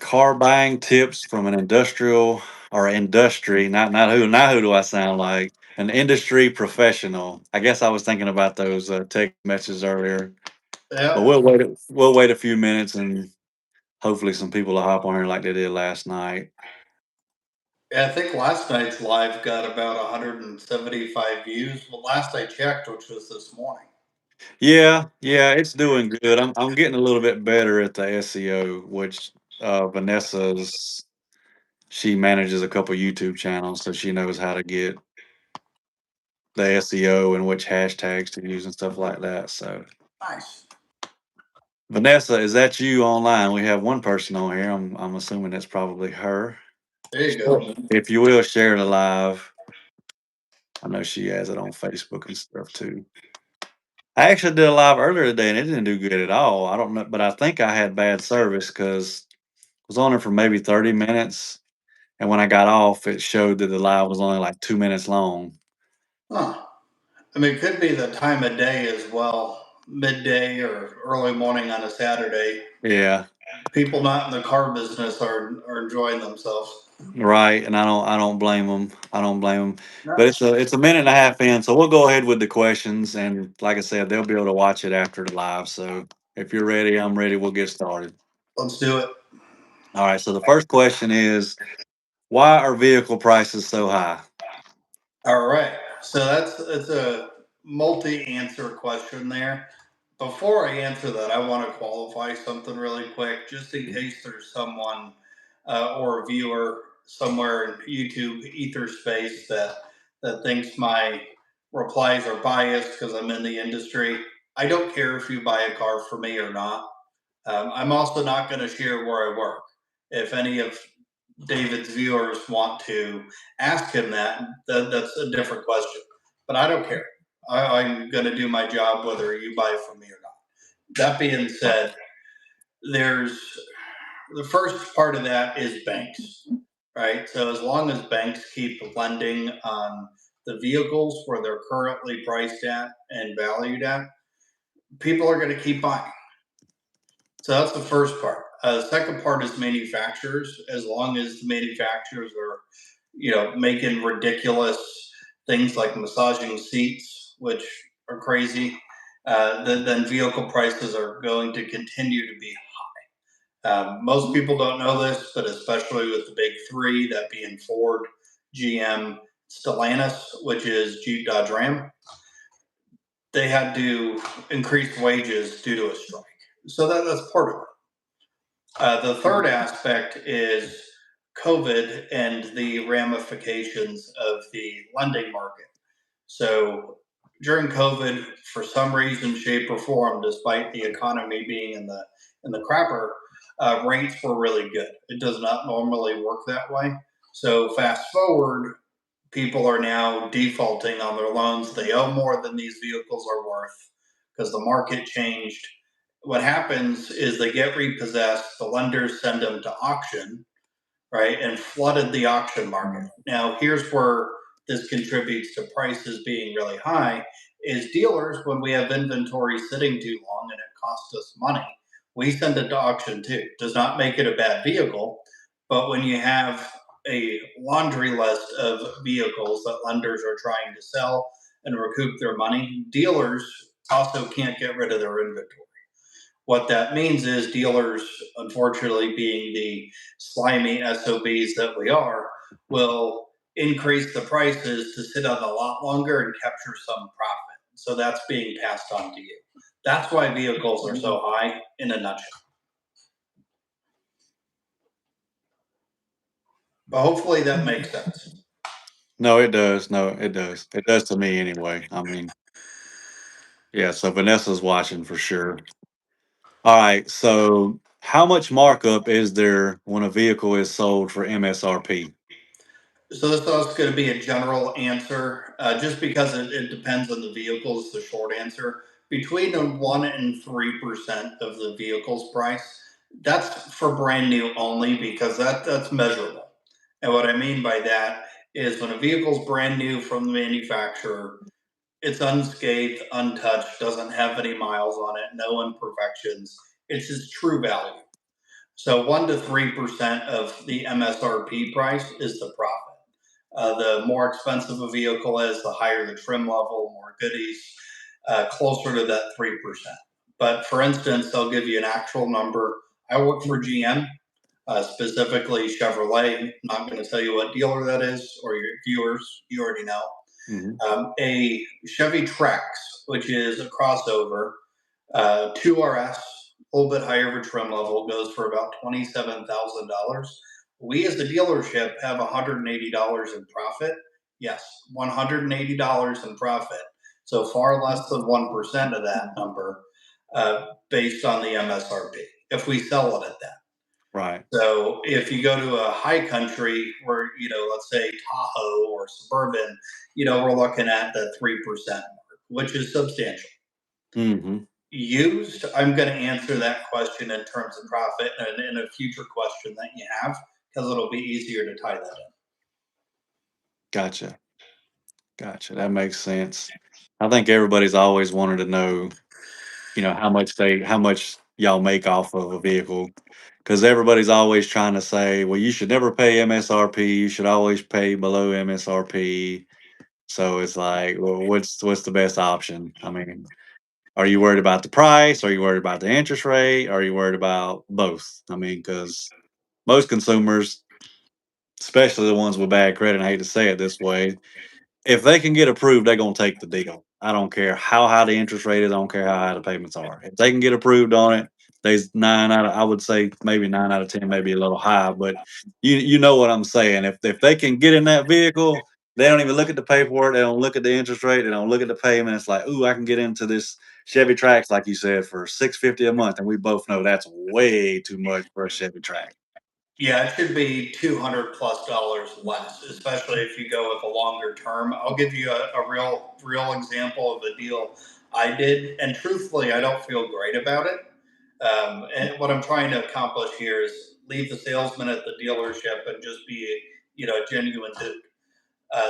car buying tips from an industrial or industry, not who do I sound like? An industry professional. I guess I was thinking about those text messages earlier, but Yeah, we'll wait a few minutes and hopefully some people will hop on here like they did last night. I think last night's live got about 175 views. Well, last I checked, which was this morning. Yeah, it's doing good. I'm getting a little bit better at the SEO, which Vanessa's she manages a couple YouTube channels, so she knows how to get the SEO and which hashtags to use and stuff like that. So, Nice. Vanessa, is that you online? We have one person on here. I'm assuming that's probably her. There you Sure. go. If you will share the live, I know she has it on Facebook and stuff too. I actually did a live earlier today and it didn't do good at all. I don't know, but I think I had bad service because I was on it for maybe 30 minutes. And when I got off, it showed that the live was only like 2 minutes long. Huh. I mean, it could be the time of day as well, midday or early morning on a Saturday. Yeah, People not in the car business are enjoying themselves. right. And I don't blame them. I don't blame them. But No, it's a minute and a half in, so we'll go ahead with the questions. And like I said, they'll be able to watch it after the live. So if you're ready, I'm ready. We'll get started. let's do it. All right. So the first question is, why are vehicle prices so high? All right. So that's a multi-answer question there. Before I answer that, I want to qualify something really quick, just in case there's someone or a viewer somewhere in YouTube ether space that thinks my replies are biased because I'm in the industry. I don't care if you buy a car for me or not. I'm also not going to share where I work. If any of David's viewers want to ask him that's a different question. But I don't care. I'm going to do my job whether you buy from me or not. That being said, there's the first part of that is banks, right? So as long as banks keep lending on the vehicles where they're currently priced at and valued at, people are going to keep buying. So that's the first part. The second part is manufacturers. As long as the manufacturers are, making ridiculous things like massaging seats, which are crazy, then vehicle prices are going to continue to be. Most people don't know this, but especially with the big three, that being Ford, GM, Stellantis, which is Jeep, Dodge, Ram, they had to increase wages due to a strike. So that's part of it. The third aspect is COVID and the ramifications of the lending market. So during COVID, for some reason, shape, or form, despite the economy being in the crapper, rates were really good. It does not normally work that way. So fast forward, people are now defaulting on their loans. They owe more than these vehicles are worth because the market changed. What happens is they get repossessed, the lenders send them to auction, right, and flooded the auction market. Now, here's where this contributes to prices being really high is dealers, when we have inventory sitting too long and it costs us money, we send it to auction too. Does not make it a bad vehicle, but when you have a laundry list of vehicles that lenders are trying to sell and recoup their money, dealers also can't get rid of their inventory. What that means is dealers, unfortunately, being the slimy SOBs that we are, will increase the prices to sit on a lot longer and capture some profit. So that's being passed on to you. That's why vehicles are so high in a nutshell. But hopefully that makes sense. No, it does. No, it does. It does to me anyway. I mean, yeah, so Vanessa's watching for sure. All right, so how much markup is there when a vehicle is sold for MSRP? So this is going to be a general answer, just because it depends on the vehicle. Is the short answer. Between a 1% and 3% of the vehicle's price. That's for brand new only because that's measurable. And what I mean by that is when a vehicle's brand new from the manufacturer, it's unscathed, untouched, doesn't have any miles on it, no imperfections. It's its true value. So 1 to 3% of the MSRP price is the profit. The more expensive a vehicle is, the higher the trim level, more goodies, closer to that 3%. But for instance, I'll give you an actual number. I work for GM, specifically Chevrolet. Not going to tell you what dealer that is, or your viewers, you already know. Hmm. A Chevy Trax, which is a crossover, 2RS, a little bit higher of a trim level, goes for about $27,000. We as the dealership have $180 in profit. Yes, $180 in profit. So far less than 1% of that number, based on the MSRP, if we sell it at that. Right. So if you go to a high country where, let's say Tahoe or Suburban, we're looking at the 3% mark, which is substantial. Hmm. Used, I'm going to answer that question in terms of profit and in a future question that you have, because it'll be easier to tie that in. Gotcha. Gotcha. That makes sense. I think everybody's always wanted to know, how much y'all make off of a vehicle, because everybody's always trying to say, well, you should never pay MSRP. You should always pay below MSRP. So it's like, well, what's the best option? I mean, are you worried about the price? Are you worried about the interest rate? Are you worried about both? I mean, because most consumers, especially the ones with bad credit, I hate to say it this way, if they can get approved, they're gonna take the deal. I don't care how high the interest rate is. I don't care how high the payments are. If they can get approved on it, there's I would say maybe 9 out of 10, maybe a little high, but you know what I'm saying. If they can get in that vehicle, they don't even look at the paperwork. They don't look at the interest rate. They don't look at the payment. It's like, ooh, I can get into this Chevy Trax, like you said, for $650 a month, and we both know that's way too much for a Chevy Trax. Yeah, it should be $200+ less, especially if you go with a longer term. I'll give you a real example of a deal I did, and truthfully, I don't feel great about it. And what I'm trying to accomplish here is leave the salesman at the dealership and just be, a genuine dude.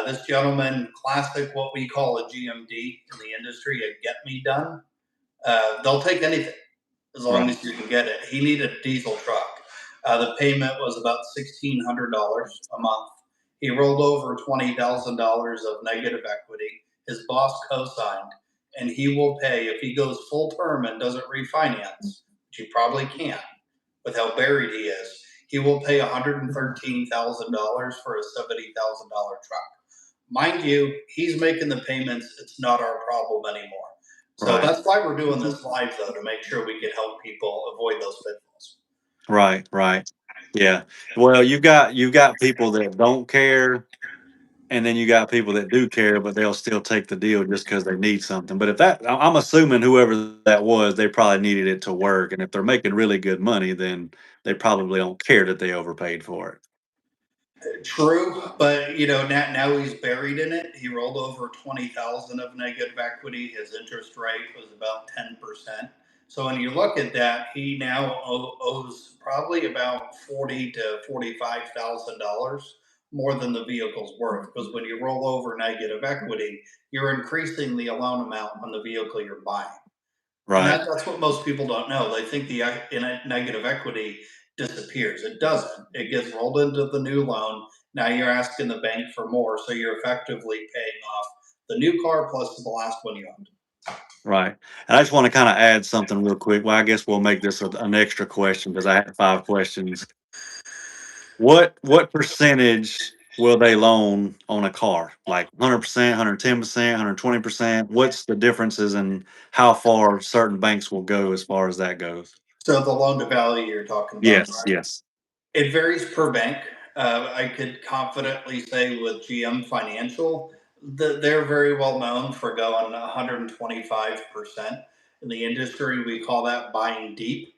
This gentleman, classic, what we call a GMD in the industry, a get me done. They'll take anything as long Right. as you can get it. He needed a diesel truck. The payment was about $1,600 a month. He rolled over $20,000 of negative equity. His boss co-signed, and he will pay if he goes full term and doesn't refinance, which he probably can't with how buried he is. He will pay $113,000 for a $70,000 truck. Mind you, he's making the payments. It's not our problem anymore. So Right. that's why we're doing this live, though, to make sure we can help people avoid those pitfalls. Right. Right. Yeah. Well, you've got people that don't care, and then you got people that do care, but they'll still take the deal just because they need something. But if I'm assuming whoever that was, they probably needed it to work, and if they're making really good money, then they probably don't care that they overpaid for it. True, but now he's buried in it. He rolled over 20,000 of negative equity. His interest rate was about 10%. So when you look at that, he now owes probably about 40 to $45,000 more than the vehicle's worth. Because when you roll over negative equity, you're increasing the loan amount on the vehicle you're buying. And Right. that's what most people don't know. They think the negative equity disappears. It doesn't. It gets rolled into the new loan. Now you're asking the bank for more, so you're effectively paying off the new car plus the last one you owned. Right. And I just want to kind of add something real quick. Well, I guess we'll make this an extra question because I had 5 questions. What percentage will they loan on a car? Like 100%, 110%, 120%? What's the differences in how far certain banks will go as far as that goes? So the loan to value you're talking about, Yes, right? yes. It varies per bank. I could confidently say with GM Financial that they're very well known for going 125% in the industry. We call that buying deep,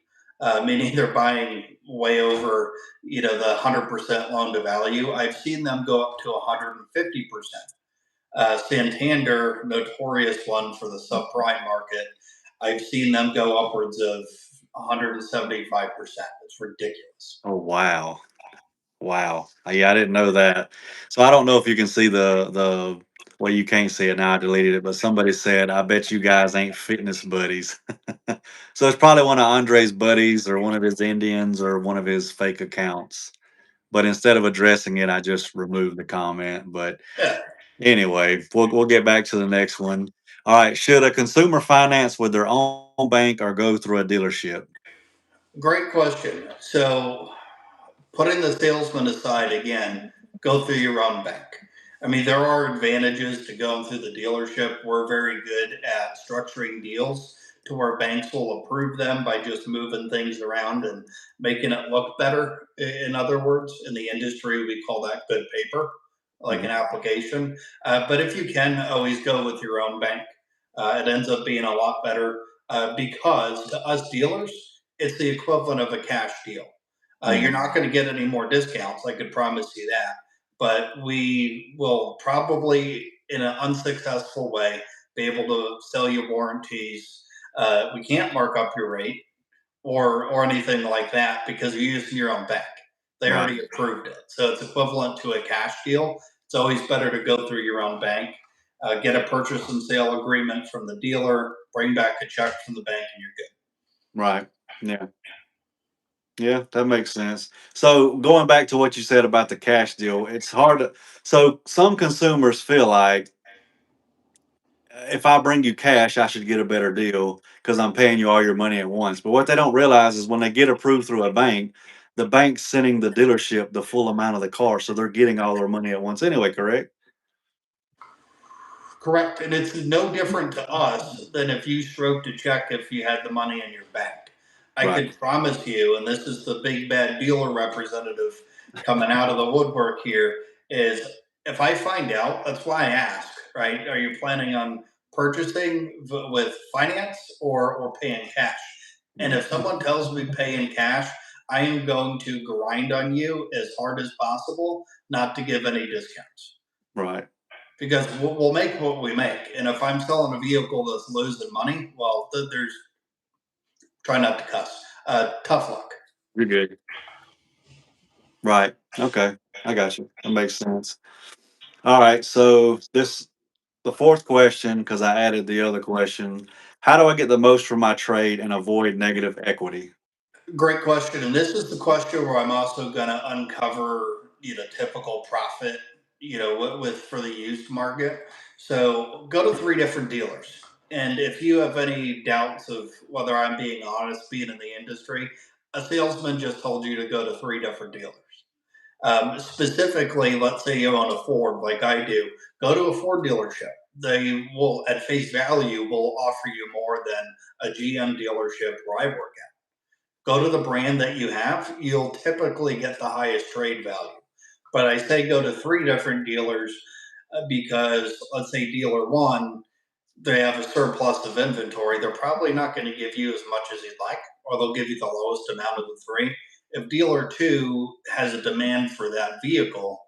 meaning they're buying way over, the 100% loan to value. I've seen them go up to 150%. Santander, notorious one for the subprime market, I've seen them go upwards of 175%. It's ridiculous. Oh, wow. Wow. Yeah, I didn't know that. So I don't know if you can see the Well, you can't see it now. I deleted it, but somebody said, "I bet you guys ain't fitness buddies." So it's probably one of Andre's buddies, or one of his Indians, or one of his fake accounts. But instead of addressing it, I just removed the comment. But Yeah. anyway, we'll get back to the next one. All right, should a consumer finance with their own bank or go through a dealership? Great question. So, putting the salesman aside again, go through your own bank. I mean, there are advantages to going through the dealership. We're very good at structuring deals to where banks will approve them by just moving things around and making it look better. In other words, in the industry, we call that good paper, like an Mhm. application. But if you can, always go with your own bank. It ends up being a lot better because to us dealers, it's the equivalent of a cash deal. You're Mhm. not going to get any more discounts. I could promise you that. But we will probably, in an unsuccessful way, be able to sell you warranties. We can't mark up your rate or anything like that because you're using your own bank. They Right. already approved it, so it's equivalent to a cash deal. It's always better to go through your own bank, get a purchase and sale agreement from the dealer, bring back a check from the bank, and you're good. Right. Yeah. Yeah, that makes sense. So going back to what you said about the cash deal, it's hard to. So some consumers feel like, if I bring you cash, I should get a better deal because I'm paying you all your money at once. But what they don't realize is when they get approved through a bank, the bank's sending the dealership the full amount of the car, so they're getting all their money at once anyway. Correct? Correct. And it's no different to us than if you stroked a check if you had the money in your bank. I Right. could promise you, and this is the big bad dealer representative coming out of the woodwork here, is if I find out, that's why I ask, right? Are you planning on purchasing with finance or paying cash? And if Mhm. someone tells me paying cash, I am going to grind on you as hard as possible not to give any discounts Right. because we'll make what we make. And if I'm selling a vehicle that's losing money, well, there's try not to cuss. Tough luck. You're good. Right. Okay. I got you. That makes sense. All right. So the fourth question, because I added the other question: how do I get the most from my trade and avoid negative equity? Great question. And this is the question where I'm also going to uncover, typical profit, with for the used market. So go to three different dealers. And if you have any doubts of whether I'm being honest, being in the industry, a salesman just told you to go to three different dealers. Specifically, let's say you own a Ford, like I do, go to a Ford dealership. They will, at face value, will offer you more than a GM dealership where I work at. Go to the brand that you have, you'll typically get the highest trade value. But I say go to three different dealers because let's say dealer one, they have a surplus of inventory. They're probably not going to give you as much as you'd like, or they'll give you the lowest amount of the three. If dealer two has a demand for that vehicle,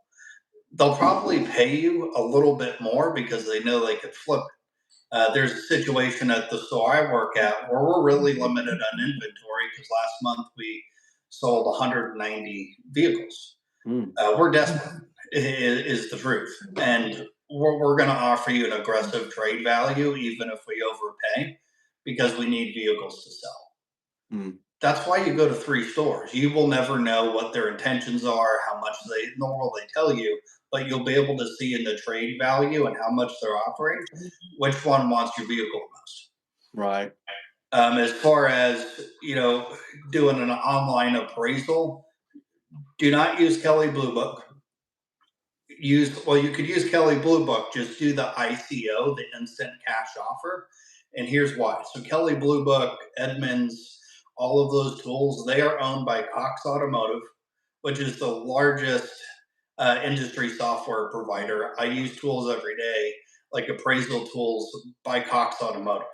they'll probably pay you a little bit more because they know they could flip it. There's a situation at the store I work at where we're really limited on inventory because last month we sold 190 vehicles. Mm. We're desperate, is the truth. And we're going to offer you an aggressive trade value, even if we overpay, because we need vehicles to sell. Mm. That's why you go to three stores. You will never know what their intentions are, how much nor will they tell you, but you'll be able to see in the trade value and how much they're offering which one wants your vehicle the most. Right. As far as doing an online appraisal, do not use Kelly Blue Book. You could use Kelly Blue Book. Just do the ICO, the instant cash offer, and here's why. So Kelly Blue Book, Edmunds, all of those tools, they are owned by Cox Automotive, which is the largest industry software provider. I use tools every day, like appraisal tools by Cox Automotive.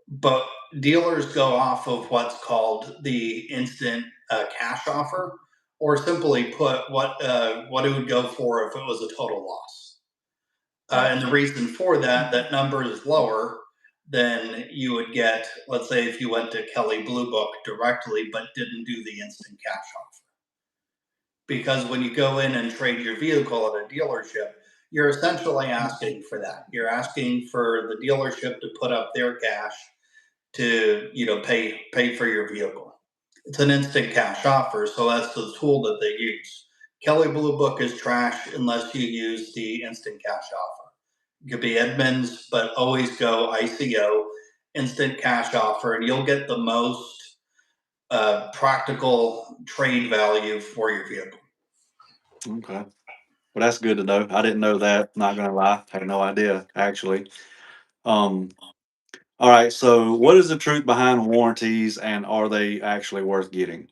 But dealers go off of what's called the instant cash offer, or simply put, what it would go for if it was a total loss. Right. And the reason for that, that number is lower than you would get, let's say, if you went to Kelly Blue Book directly, but didn't do the instant cash offer. Because when you go in and trade your vehicle at a dealership, You're essentially asking for that. You're asking for the dealership to put up their cash to, pay for your vehicle. It's an instant cash offer, so that's the tool that they use. Kelly Blue Book is trash unless you use the instant cash offer. It could be Edmunds, but always go ICO, instant cash offer, and you'll get the most practical trade value for your vehicle. Okay. Well, that's good to know. I didn't know that. Not gonna lie, I had no idea actually. Um, all right. So, what is the truth behind warranties, and are they actually worth getting?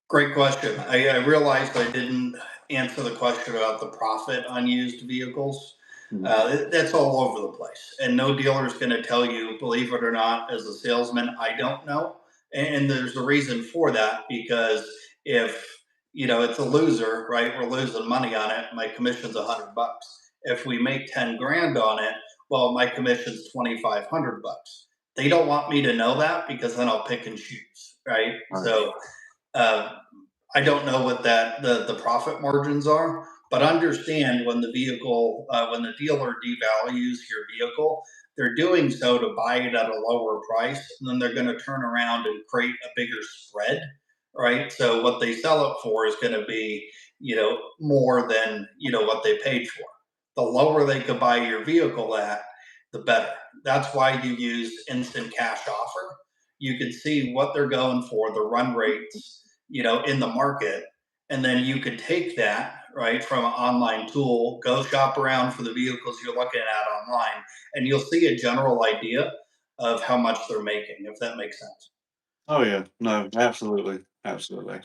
Great question. I realized I didn't answer the question about the profit on used vehicles. Mhm. That's all over the place. And no dealer is going to tell you, believe it or not, as a salesman, I don't know. And there's a reason for that because if, it's a loser, right? We're losing money on it. My commission's $100. If we make 10 grand on it, well, my commission's 2,500 bucks. They don't want me to know that because then I'll pick and choose, right? All right. So, uh, I don't know what the profit margins are, but understand when the dealer devalues your vehicle, they're doing so to buy it at a lower price, and then they're going to turn around and create a bigger spread, right? So what they sell it for is going to be, more than what they paid for. The lower they could buy your vehicle at, the better. That's why you use instant cash offer. You can see what they're going for, the run rates, in the market. And then you could take that, right, from an online tool, go shop around for the vehicles you're looking at online, and you'll see a general idea of how much they're making, if that makes sense. Oh yeah. No. Absolutely. Absolutely.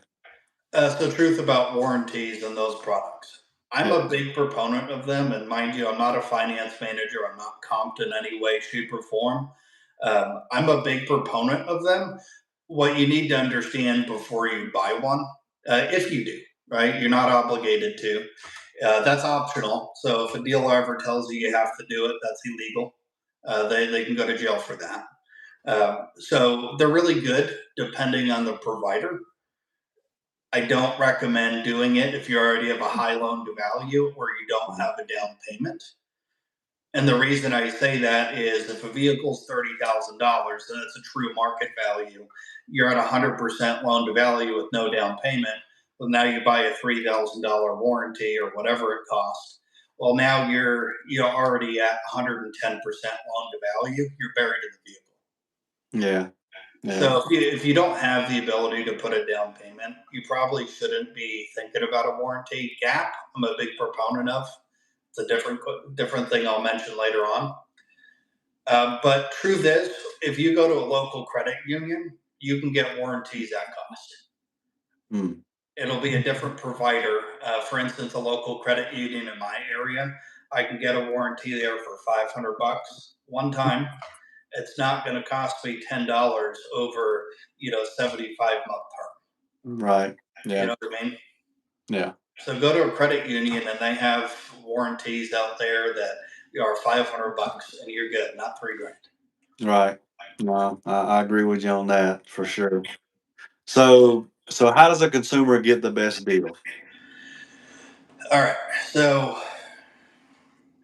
So, truth about warranties and those products. I'm Yeah. a big proponent of them, and mind you, I'm not a finance manager. I'm not comped in any way, shape, or form. I'm a big proponent of them. What you need to understand before you buy one, if you do, right? You're not obligated to. That's optional. So if a dealer ever tells you you have to do it, that's illegal. They can go to jail for that. So they're really good depending on the provider. I don't recommend doing it if you already have a high loan to value or you don't have a down payment. And the reason I say that is if a vehicle's $30,000 and it's a true market value, you're at 100% loan to value with no down payment. Well, now you buy a $3,000 warranty or whatever it costs. Well, now you're already at 110% loan to value. You're buried in the vehicle. Yeah. Yeah. So if you don't have the ability to put a down payment, you probably shouldn't be thinking about a warranty gap. I'm a big proponent of. It's a different thing I'll mention later on. But truth is, if you go to a local credit union, you can get warranties at cost. Mm. It'll be a different provider. For instance, a local credit union in my area, I can get a warranty there for 500 bucks one time. It's not going to cost me $10 over 75-month term. Right. You Yeah. know what I mean? Yeah. So go to a credit union and they have warranties out there that are 500 bucks and you're good, not 3 grand. Right. No, I agree with you on that for sure. So how does a consumer get the best deal? All right. So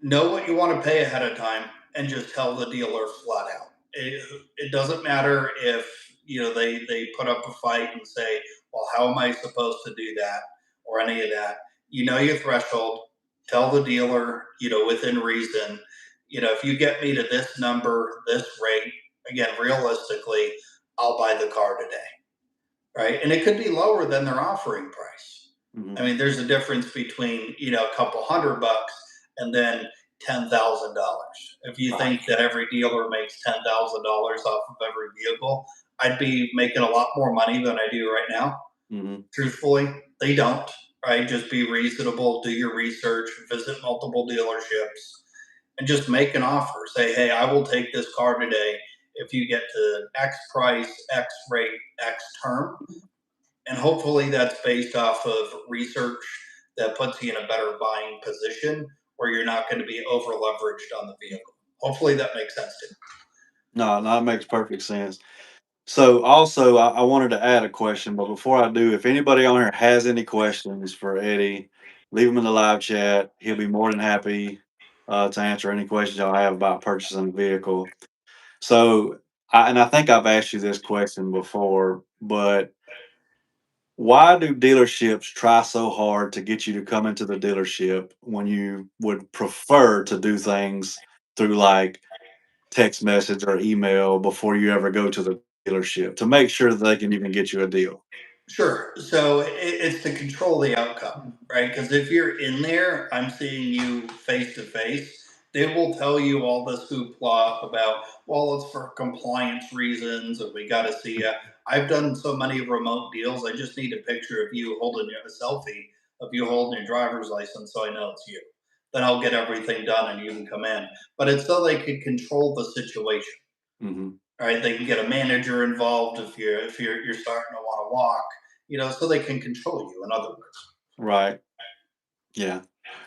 know what you want to pay ahead of time and just tell the dealer flat out. It doesn't matter if they put up a fight and say, well, how am I supposed to do that or any of that. Your threshold. Tell the dealer, within reason, if you get me to this number, this rate, again, realistically, I'll buy the car today, right? And it could be lower than their offering price. I Mhm. mean, there's a difference between a couple $100 and then $10,000. If you Right. think that every dealer makes $10,000 off of every vehicle, I'd be making a lot more money than I do right now. Mhm. Truthfully, they don't. Right? Just be reasonable, do your research, visit multiple dealerships, and just make an offer. Say, hey, I will take this car today if you get to X price, X rate, X term. And hopefully that's based off of research that puts you in a better buying position where you're not going to be over leveraged on the vehicle. Hopefully that makes sense to you. No, no, that makes perfect sense. So also, I wanted to add a question, but before I do, if anybody on here has any questions for Eddie, leave them in the live chat. He'll be more than happy to answer any questions y'all have about purchasing a vehicle. So, and I think I've asked you this question before, but why do dealerships try so hard to get you to come into the dealership when you would prefer to do things through like text message or email before you ever go to the dealership to make sure that they can even get you a deal? Sure. So it's to control the outcome, right? Because if you're in there, I'm seeing you face to face. They will tell you all this hoopla about, well, it's for compliance reasons, and we got to see you. I've done so many remote deals. I just need a picture of you holding a selfie of you holding your driver's license, so I know it's you. Then I'll get everything done, and you can come in. But it's so they can control the situation, Hmm. right? They can get a manager involved if you're starting to want to walk, so they can control you. In other words, Right. Yeah.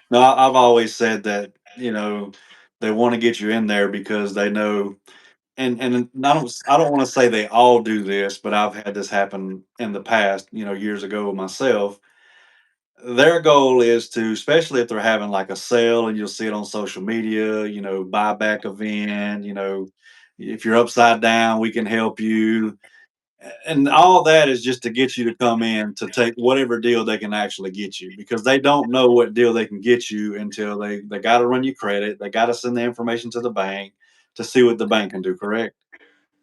No, I've always said that, they want to get you in there because they know, and I don't want to say they all do this, but I've had this happen in the past, years ago myself. Their goal is to, especially if they're having like a sale and you'll see it on social media, buyback event, if you're upside down, we can help you. And all that is just to get you to come in to take whatever deal they can actually get you because they don't know what deal they can get you until they got to run you credit. They got to send the information to the bank to see what the bank can do, correct?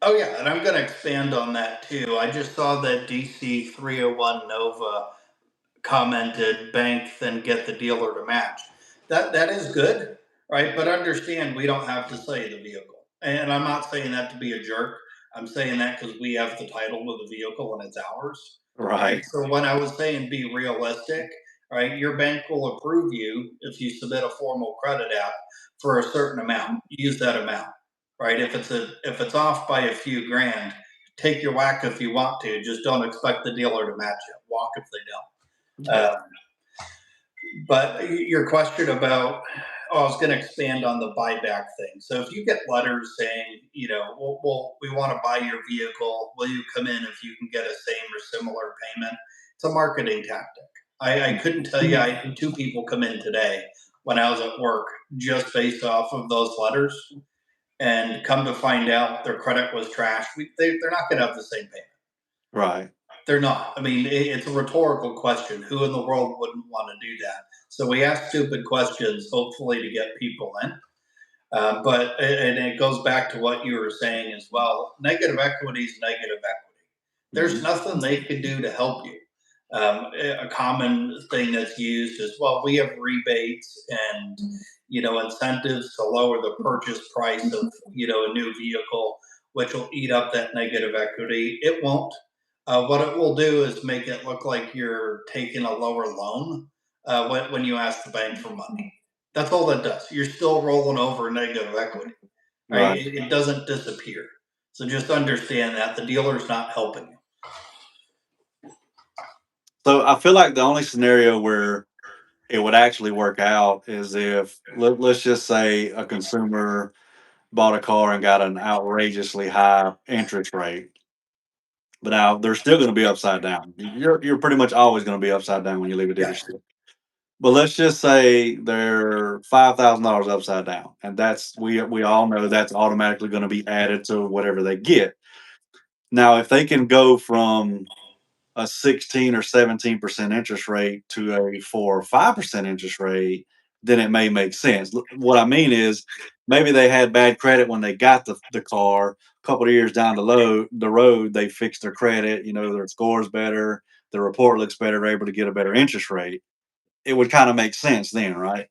oh yeah, and I'm going to expand on that too. I just saw that DC 301 Nova commented bank then get the dealer to match. That is good, right? But understand we don't have to say the vehicle. And I'm not saying that to be a jerk. I'm saying that because we have the title of the vehicle and it's ours. Right. Right. So when I was saying be realistic, right, your bank will approve you if you submit a formal credit app for a certain amount. Use that amount. Right. If it's off by a few grand, take your whack if you want to. Just don't expect the dealer to match it. Walk if they don't. Yeah. But your question about, oh, I was going to expand on the buyback thing. So if you get letters saying, well, we want to buy your vehicle, will you come in if you can get a same or similar payment? It's a marketing tactic. I couldn't tell you, I had two people come in today when I was at work just based off of those letters, and come to find out their credit was trashed. They're not going to have the same payment. Right. They're not. I mean, it's a rhetorical question. Who in the world wouldn't want to do that? So we ask stupid questions, hopefully, to get people in. And it goes back to what you were saying as well. Negative equity is negative equity. There's Hmm. nothing they can do to help you. A common thing that's used is, well, we have rebates and incentives to lower the purchase price of a new vehicle, which will eat up that negative equity. It won't. What it will do is make it look like you're taking a lower loan when you ask the bank for money. That's all that does. You're still rolling over negative equity, right? Right. It doesn't disappear. So just understand that the dealer's not helping you. So I feel like the only scenario where it would actually work out is if let's just say a consumer bought a car and got an outrageously high interest rate. But now they're still going to be upside down. You're pretty much always going to be upside down when you leave a Yeah. dealership. But let's just say they're $5,000 upside down, and we all know that's automatically going to be added to whatever they get. Now, if they can go from a 16 or 17% interest rate to a 4 or 5% interest rate, then it may make sense. What I mean is maybe they had bad credit when they got the car. A couple of years down the road, they fixed their credit, their score's better, the report looks better, they're able to get a better interest rate. It would kind of make sense then, right?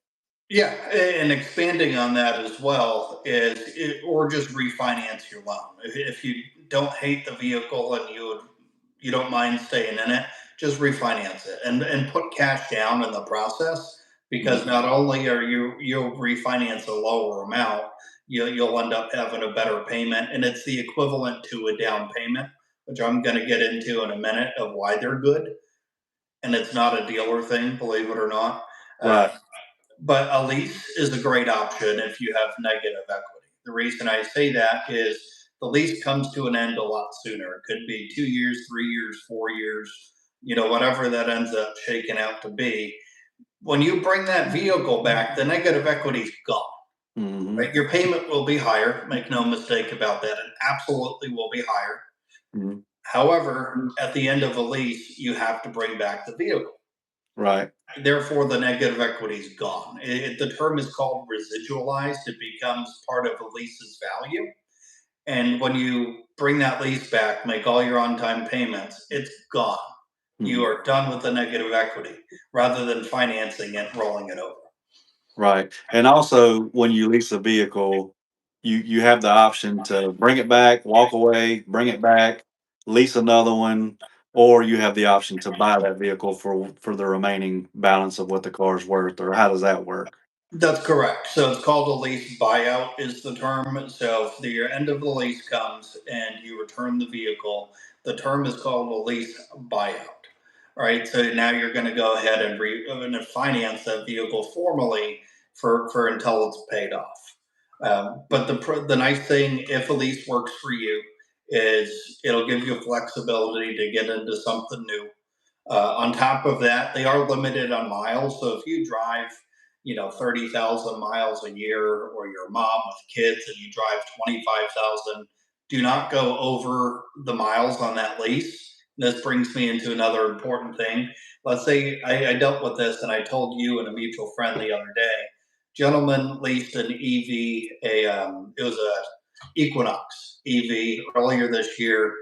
Yeah, and expanding on that as well or just refinance your loan. If you don't hate the vehicle and you don't mind staying in it, just refinance it and put cash down in the process, because Mhm. not only you'll refinance a lower amount, you'll end up having a better payment, and it's the equivalent to a down payment, which I'm going to get into in a minute of why they're good, and it's not a dealer thing, believe it or not. Uh, Right. but a lease is a great option if you have negative equity. The reason I say that is the lease comes to an end a lot sooner. It could be 2 years, 3 years, 4 years, whatever that ends up shaking out to be. When you bring that vehicle back, the negative equity is gone. Mm-hmm. Right? Your payment will be higher. Make no mistake about that. It absolutely will be higher. Mm-hmm. However, at the end of a lease, you have to bring back the vehicle. Right. Therefore, the negative equity is gone. The term is called residualized. It becomes part of the lease's value. And when you bring that lease back, make all your on time payments, it's gone. You Mm-hmm. are done with the negative equity rather than financing it, rolling it over. Right. And also, when you lease a vehicle, you have the option to bring it back, walk away, bring it back, lease another one, or you have the option to buy that vehicle for the remaining balance of what the car is worth. Or how does that work? That's correct. So it's called a lease buyout is the term. So if the end of the lease comes and you return the vehicle, the term is called a lease buyout. Right. So now you're going to go ahead and finance that vehicle formally for until it's paid off. But the nice thing, if a lease works for you, is it'll give you flexibility to get into something new. On top of that, they are limited on miles. So if you drive, 30,000 miles a year, or you're a mom with kids and you drive 25,000, do not go over the miles on that lease. This brings me into another important thing. Let's say I dealt with this and I told you and a mutual friend the other day. Gentleman leased an EV, it was a Equinox EV earlier this year,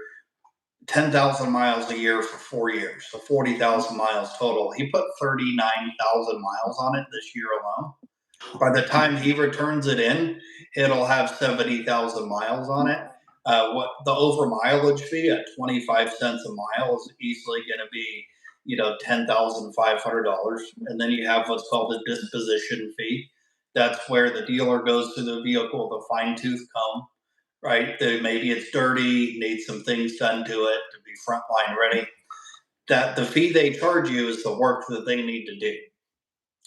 10,000 miles a year for 4 years, so 40,000 miles total. He put 39,000 miles on it this year alone. By the time he returns it in, it'll have 70,000 miles on it. What the over mileage fee at 25 cents a mile is easily going to be, $10,500. And then you have what's called a disposition fee. That's where the dealer goes to the vehicle with a fine tooth comb, right? Maybe it's dirty, needs some things done to it to be frontline ready. That the fee they charge you is the work that they need to do.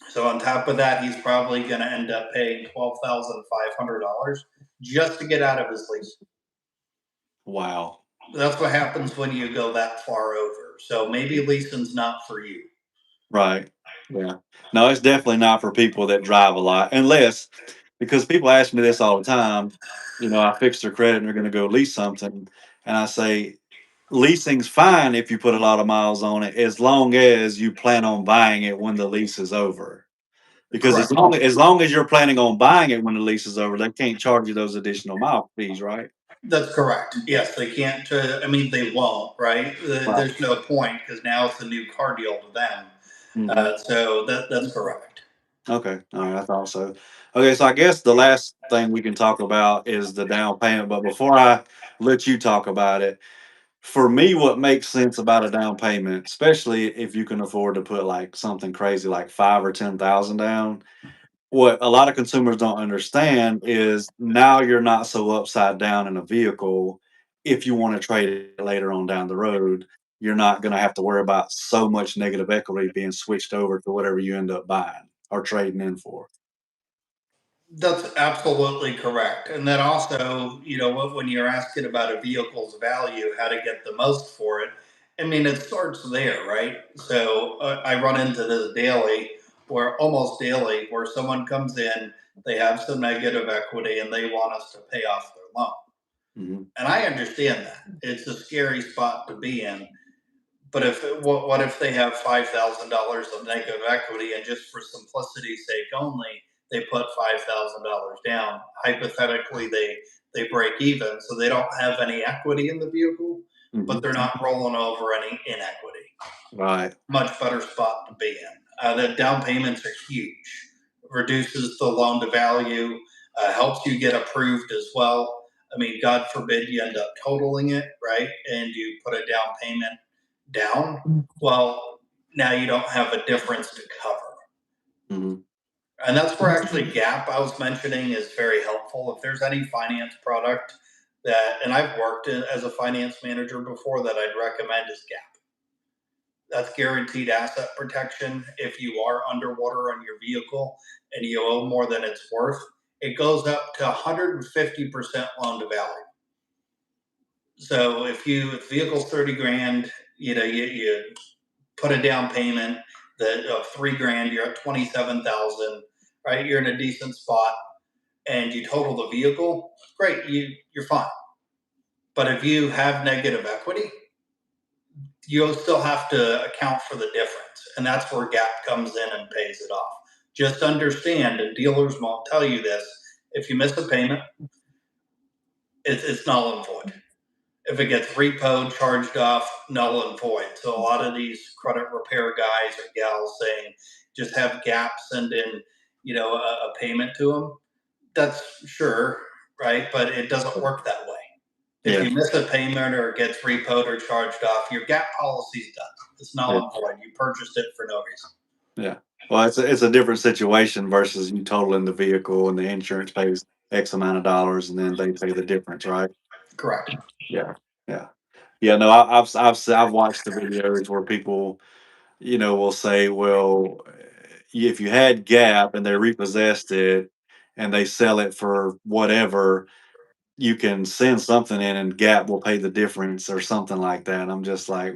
So on top of that, he's probably going to end up paying $12,500 just to get out of his lease. Wow. That's what happens when you go that far over. So maybe leasing's not for you. Right. Yeah. No, it's definitely not for people that drive a lot, unless because people ask me this all the time. I fix their credit and they're going to go lease something, and I say leasing's fine if you put a lot of miles on it, as long as you plan on buying it when the lease is over. Because as Correct. long as you're planning on buying it when the lease is over, they can't charge you those additional mile fees, right? That's correct. Yes, they can't. I mean, they won't. Right? Right. There's no point because now it's a new car deal to them. Hmm. So that's correct. Okay. All right. I thought so. Okay. So I guess the last thing we can talk about is the down payment. But before I let you talk about it, for me, what makes sense about a down payment, especially if you can afford to put like something crazy like 5 or 10,000 down, what a lot of consumers don't understand is now you're not so upside down in a vehicle. If you want to trade it later on down the road, you're not going to have to worry about so much negative equity being switched over to whatever you end up buying or trading in for. That's absolutely correct. And then also, when you're asking about a vehicle's value, how to get the most for it, I mean, it starts there, right? So I run into this daily, where almost daily, where someone comes in, they have some negative equity and they want us to pay off their loan. Hmm. And I understand that. It's a scary spot to be in. But what if they have $5,000 of negative equity, and just for simplicity's sake only, they put $5,000 down? Hypothetically, they break even, so they don't have any equity in the vehicle, Hmm. but they're not rolling over any inequity. Right. Much better spot to be in. The down payments are huge. Reduces the loan to value, helps you get approved as well. I mean, God forbid you end up totaling it, right? And you put a down payment down. Well, now you don't have a difference to cover. Hmm. And that's where actually Gap I was mentioning is very helpful. If there's any finance product and I've worked as a finance manager before, that I'd recommend is Gap. That's guaranteed asset protection. If you are underwater on your vehicle and you owe more than it's worth, it goes up to 150% loan to value. So if the vehicle's 30 grand, you put a down payment that of 3 grand, you're at 27,000, right? You're in a decent spot. and you total the vehicle, great, you're fine. But if you have negative equity, you'll still have to account for the difference. And that's where GAP comes in and pays it off. Just understand, and dealers won't tell you this, if you miss a payment, it's null and void. If it gets repoed, charged off, null and void. So a lot of these credit repair guys or gals saying just have GAP send in, a payment to them. That's sure, right? But it doesn't work that way. If Yeah. you miss a payment or it gets repoed or charged off, your GAP policy's done. It's Yeah. null and void. You purchased it for no reason. Yeah. Well, it's a different situation versus you totaling the vehicle and the insurance pays X amount of dollars and then they pay the difference, right? Correct. Yeah. Yeah. Yeah. No, I've watched the videos where people, will say, well, if you had Gap and they repossessed it and they sell it for whatever, you can send something in and Gap will pay the difference or something like that. And I'm just like,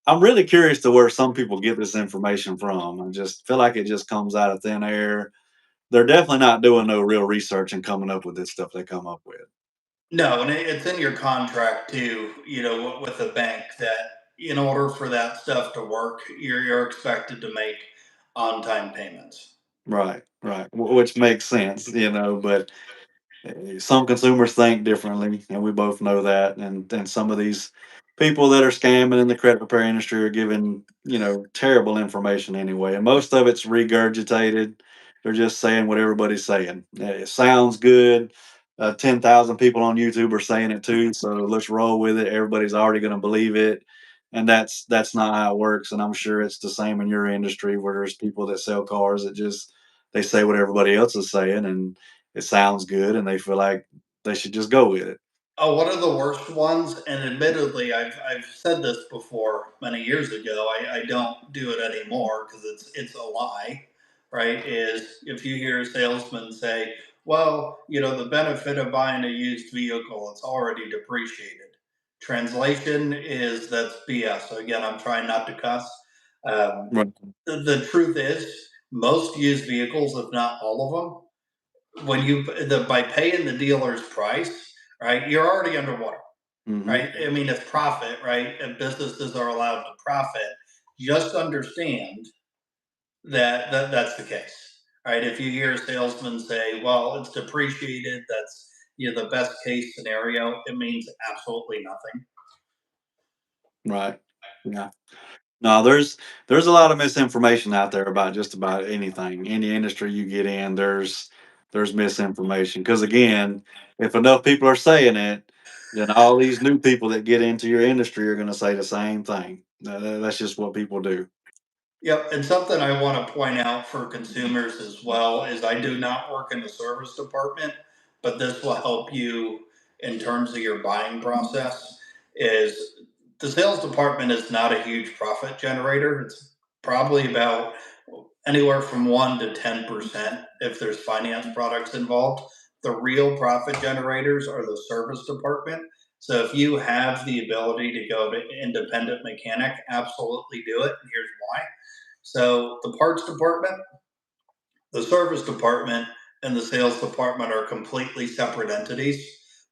I'm really curious to where some people get this information from. I just feel like it just comes out of thin air. They're definitely not doing no real research and coming up with this stuff they come up with. No, and it's in your contract too, with the bank that in order for that stuff to work, you're expected to make on time payments. Right, right. Which makes sense, but some consumers think differently, and we both know that. And some of these people that are scamming in the credit repair industry are giving terrible information anyway, and most of it's regurgitated. They're just saying what everybody's saying. It sounds good. 10,000 people on YouTube are saying it too, so let's roll with it. Everybody's already going to believe it, and that's not how it works. And I'm sure it's the same in your industry where there's people that sell cars that just they say what everybody else is saying, and it sounds good and they feel like they should just go with it. Oh, one of the worst ones, and admittedly, I've said this before many years ago. I don't do it anymore because it's a lie, right? Is if you hear a salesman say, "Well, the benefit of buying a used vehicle, it's already depreciated." Translation is that's BS. So again, I'm trying not to cuss. Um, Right. the truth is, most used vehicles, if not all of them, when by paying the dealer's price, right, you're already underwater, Hmm. right? I mean, it's profit, right? And businesses are allowed to profit. Just understand that's the case, right? If you hear a salesman say, "Well, it's depreciated," that's the best case scenario. It means absolutely nothing. Right. Yeah. No, there's a lot of misinformation out there about just about anything. Any industry you get in, there's misinformation. Because again, if enough people are saying it, then all these new people that get into your industry are going to say the same thing. That's just what people do. Yep, and something I want to point out for consumers as well is I do not work in the service department, but this will help you in terms of your buying process. Is the sales department is not a huge profit generator. It's probably about anywhere from 1 to 10% if there's finance products involved. The real profit generators are the service department. So if you have the ability to go to independent mechanic, absolutely do it. And here's why. So the parts department, the service department, and the sales department are completely separate entities.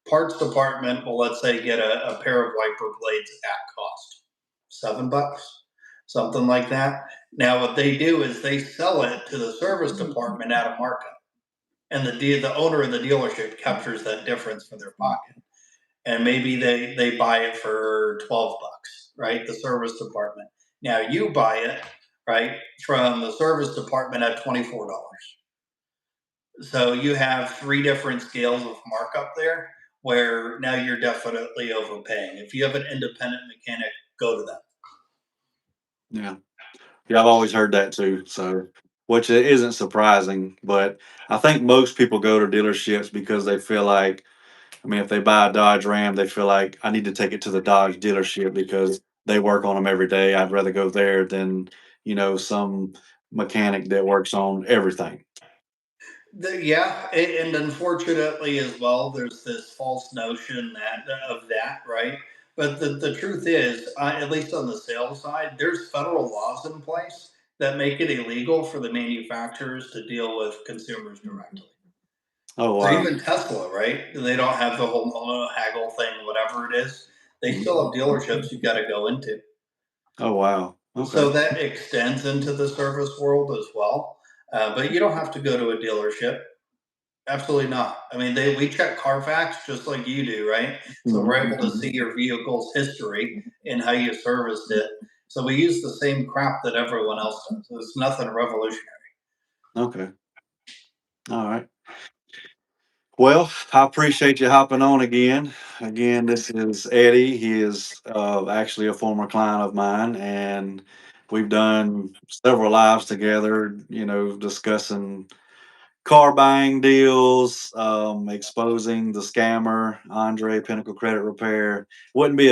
Parts department will, let's say, get a pair of wiper blades at cost, $7, something like that. Now, what they do is they sell it to the service department at a markup, and the owner of the dealership captures that difference for their pocket, and maybe they buy it for $12, right? The service department. Now you buy it, right, from the service department at $24. So you have three different scales of markup there where now you're definitely overpaying. If you have an independent mechanic, go to them. Yeah. Yeah, I've always heard that too. So, which isn't surprising, but I think most people go to dealerships because they feel like, I mean, if they buy a Dodge Ram, they feel like I need to take it to the Dodge dealership because they work on them every day. I'd rather go there than, some mechanic that works on everything. Yeah, and unfortunately as well, there's this false notion that right. But the truth is, at least on the sales side, there's federal laws in place that make it illegal for the manufacturers to deal with consumers directly. Oh Or wow. even Tesla, right? They don't have the whole haggle thing, whatever it is. They Mhm. still have dealerships you got to go into. Oh wow. Okay. So that extends into the service world as well. But you don't have to go to a dealership. Absolutely not. I mean, we check Carfax just like you do, right? So Mhm. we're able to see your vehicle's history and how you serviced it. So we use the same crap that everyone else does. It's nothing revolutionary. Okay. All right. Well, I appreciate you hopping on again. Again, this is Eddie. He is actually a former client of mine, and we've done several lives together. Discussing car buying deals, exposing the scammer Andre Pinnacle Credit Repair. Wouldn't be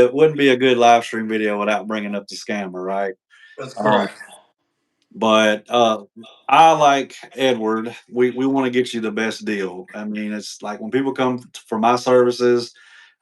a good live stream video without bringing up the scammer, right? That's Um, correct. but I like Edward. We want to get you the best deal. I mean, it's like when people come for my services,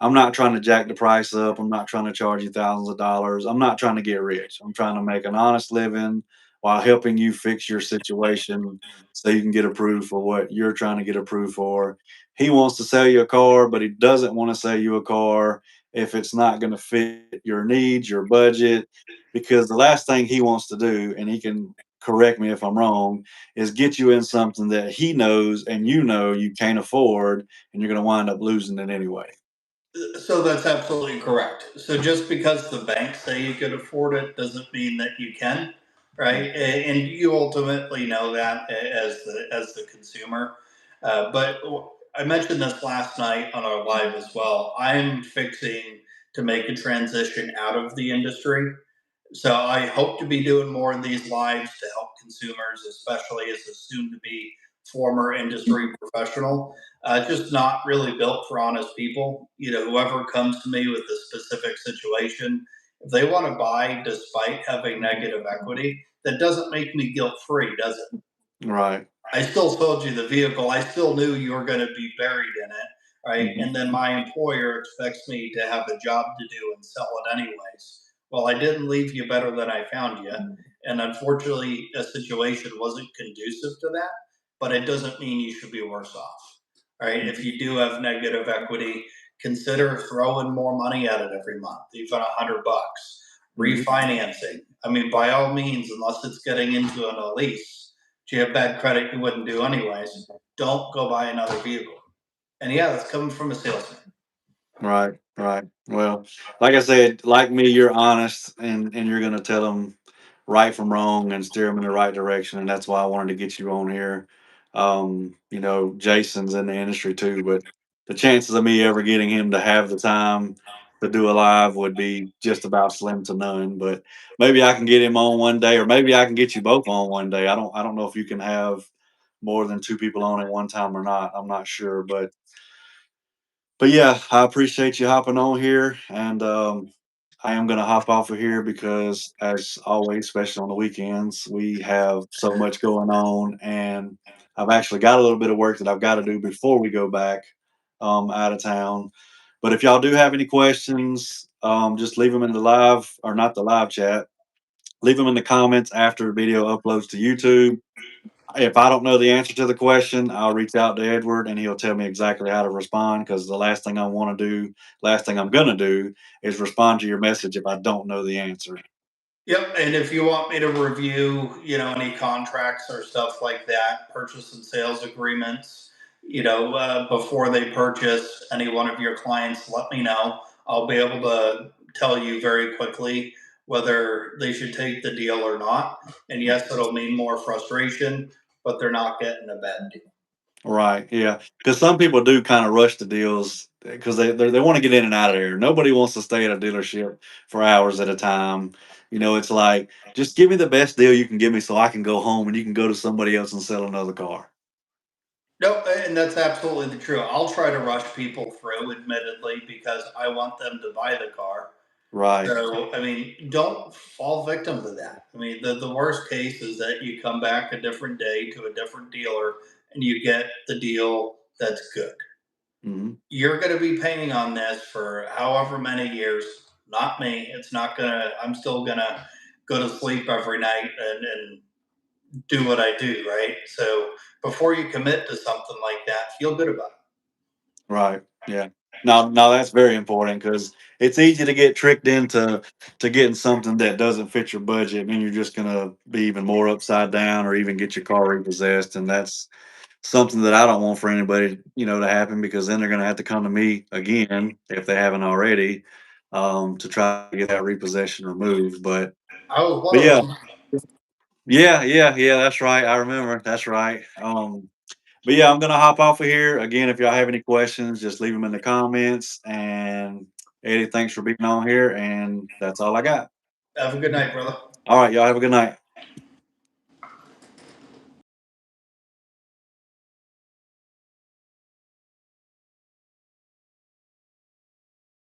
I'm not trying to jack the price up. I'm not trying to charge you thousands of dollars. I'm not trying to get rich. I'm trying to make an honest living while helping you fix your situation so you can get approved for what you're trying to get approved for. He wants to sell you a car, but he doesn't want to sell you a car if it's not going to fit your needs, your budget, because the last thing he wants to do, and he can correct me if I'm wrong, is get you in something that he knows and you know you can't afford, and you're going to wind up losing it anyway. So that's absolutely correct. So just because the banks say you could afford it doesn't mean that you can, right? And you ultimately know that as the consumer. But I mentioned this last night on our live as well. I'm fixing to make a transition out of the industry. So I hope to be doing more of these lives to help consumers, especially as a soon to be former industry professional. Just not really built for honest people. Whoever comes to me with a specific situation, if they want to buy despite having negative equity, that doesn't make me guilt free, does it? Right. I still sold you the vehicle. I still knew you were going to be buried in it, right? Mhm. And then my employer expects me to have a job to do and sell it anyways. Well, I didn't leave you better than I found you. And unfortunately, a situation wasn't conducive to that, but it doesn't mean you should be worse off, right? If you do have negative equity, consider throwing more money at it every month, even $100. Mhm. Refinancing. I mean, by all means, unless it's getting into a lease, if you have bad credit, you wouldn't do anyways. Don't go buy another vehicle. And yeah, that's coming from a salesman. Right, right. Well, like I said, like me, you're honest, and you're gonna tell them right from wrong and steer them in the right direction, and that's why I wanted to get you on here. Jason's in the industry too, but the chances of me ever getting him to have the time to do a live would be just about slim to none. But maybe I can get him on one day, or maybe I can get you both on one day. I don't know if you can have more than two people on at one time or not. I'm not sure, but yeah, I appreciate you hopping on here, and I am gonna hop off of here because, as always, especially on the weekends, we have so much going on, and I've actually got a little bit of work that I've got to do before we go back out of town. But if y'all do have any questions, just leave them in the live, or not the live chat. Leave them in the comments after the video uploads to YouTube. If I don't know the answer to the question, I'll reach out to Edward and he'll tell me exactly how to respond, because the last thing I want to do, last thing I'm going to do is respond to your message if I don't know the answer. Yep. And if you want me to review, any contracts or stuff like that, purchase and sales agreements, before they purchase any one of your clients, let me know. I'll be able to tell you very quickly whether they should take the deal or not. And yes, it'll mean more frustration, but they're not getting a bad deal. Right. Yeah. Because some people do kind of rush the deals because they want to get in and out of there. Nobody wants to stay at a dealership for hours at a time. It's like, just give me the best deal you can give me so I can go home and you can go to somebody else and sell another car. No, and that's absolutely the true. I'll try to rush people through, admittedly, because I want them to buy the car. Right. So, I mean, don't fall victim to that. I mean, the worst case is that you come back a different day to a different dealer and you get the deal that's good. Hmm. You're going to be paying on this for however many years. Not me. It's not going to, I'm still going to go to sleep every night and do what I do, right? So before you commit to something like that, feel good about it. Right. Yeah. No, that's very important because it's easy to get tricked into getting something that doesn't fit your budget, and then you're just gonna be even more upside down, or even get your car repossessed, and that's something that I don't want for anybody, to happen, because then they're gonna have to come to me again if they haven't already, to try to get that repossession removed. I was one But of yeah, them. yeah, that's right. I remember. That's right. But yeah, I'm gonna hop off of here. Again, if y'all have any questions, just leave them in the comments. And Eddie, thanks for being on here. And that's all I got. Have a good night, brother. All right, y'all have a good night.